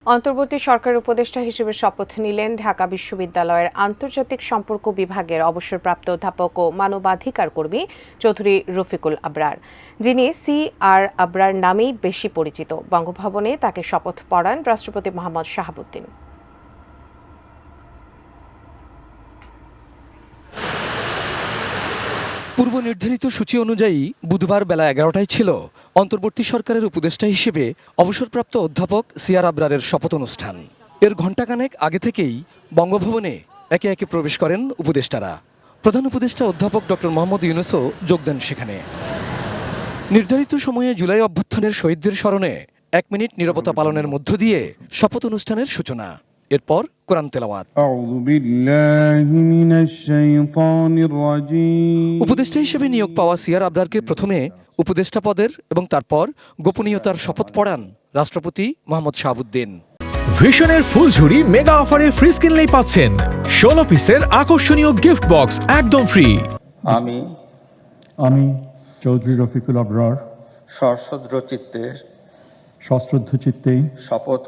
অন্তর্বর্তী সরকার উপদেষ্টা হিসেবে শপথ নিলেন ঢাকা বিশ্ববিদ্যালয়ের আন্তর্জাতিক সম্পর্ক বিভাগের অবসরপ্রাপ্ত অধ্যাপক ও মানবাধিকার কর্মী চৌধুরী রফিকুল আবরার, যিনি সি.আর. আবরার নামেই বেশি পরিচিত। বঙ্গভবনে তাকে শপথ পড়ান রাষ্ট্রপতি মোহাম্মদ শাহাবুদ্দিন। পূর্ব নির্ধারিত সূচি অনুযায়ী বুধবার বেলা 11টায় ছিল অন্তর্বর্তী সরকারের উপদেষ্টা হিসেবে অবসরপ্রাপ্ত অধ্যাপক সি.আর. আবরারের শপথ অনুষ্ঠান। এর ঘণ্টাখানেক আগে থেকেই বঙ্গভবনে একে একে প্রবেশ করেন উপদেষ্টারা। প্রধান উপদেষ্টা অধ্যাপক ডক্টর মোহাম্মদ ইউনূসও যোগ দেন সেখানে। নির্ধারিত সময়ে জুলাই অভ্যুত্থানের শহীদদের স্মরণে 1 মিনিট নীরবতা পালনের মধ্য দিয়ে শপথ অনুষ্ঠানের সূচনা। এরপর কোরআন তেলাওয়াত। উপদেষ্টা হিসেবে নিয়োগ পাওয়া সি.আর. আবরারকে প্রথমে উপদেষ্টা পদের এবং তারপর গোপনীয়তার শপথ পড়ান রাষ্ট্রপতি মোহাম্মদ শাহাবুদ্দিন। ভিশনের ফুলঝুরি মেগা অফারে ফ্রিজ কিনলেই পাচ্ছেন 16 পিসের আকর্ষণীয় গিফট বক্স একদম ফ্রি। আমি চৌধুরী রফিকুল আবরার সশ্রদ্ধ চিত্তে শপথ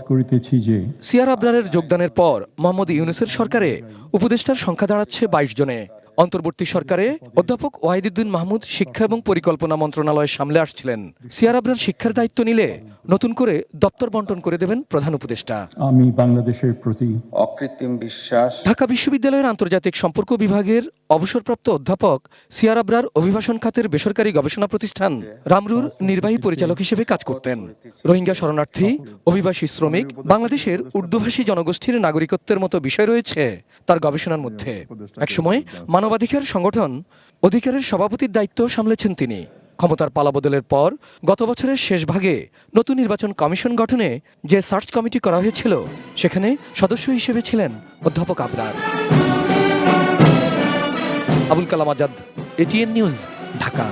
করিতেছি যে সি.আর. আবরারের যোগদানের পর মোহাম্মদ ইউনূসের সরকারে উপদেষ্টার সংখ্যা দাঁড়াচ্ছে 22 জনে। অন্তর্বর্তী সরকারে অধ্যাপক ওয়াহিদুদ্দিন মাহমুদ শিক্ষা এবং পরিকল্পনা মন্ত্রণালয় সামলে আসছিলেন। সি.আর. আবরার শিক্ষার দায়িত্ব নিলে নতুন করে দপ্তর বন্টন করে দেবেন প্রধান উপদেষ্টা। আমি বাংলাদেশের প্রতি অকৃত্রিম বিশ্বাস। ঢাকা বিশ্ববিদ্যালয়ের আন্তর্জাতিক সম্পর্ক বিভাগের অবসরপ্রাপ্ত অধ্যাপক সি.আর. আবরার অভিবাসন খাতের বেসরকারি গবেষণা প্রতিষ্ঠান রামরুর নির্বাহী পরিচালক হিসেবে কাজ করতেন। রোহিঙ্গা শরণার্থী, অভিবাসী শ্রমিক, বাংলাদেশের উর্দুভাষী জনগোষ্ঠীর নাগরিকত্বের মতো বিষয় রয়েছে তার গবেষণার মধ্যে। একসময় মানবাধিকার সংগঠন অধিকারের সভাপতির দায়িত্ব সামলেছেন তিনি। ক্ষমতার পালাবদলের পর গত বছরের শেষ ভাগে নতুন নির্বাচন কমিশন গঠনে যে সার্চ কমিটি করা হয়েছিল সেখানে সদস্য হিসেবে ছিলেন অধ্যাপক আবরার। Abul Kalam Azad, ATN news, Dhaka.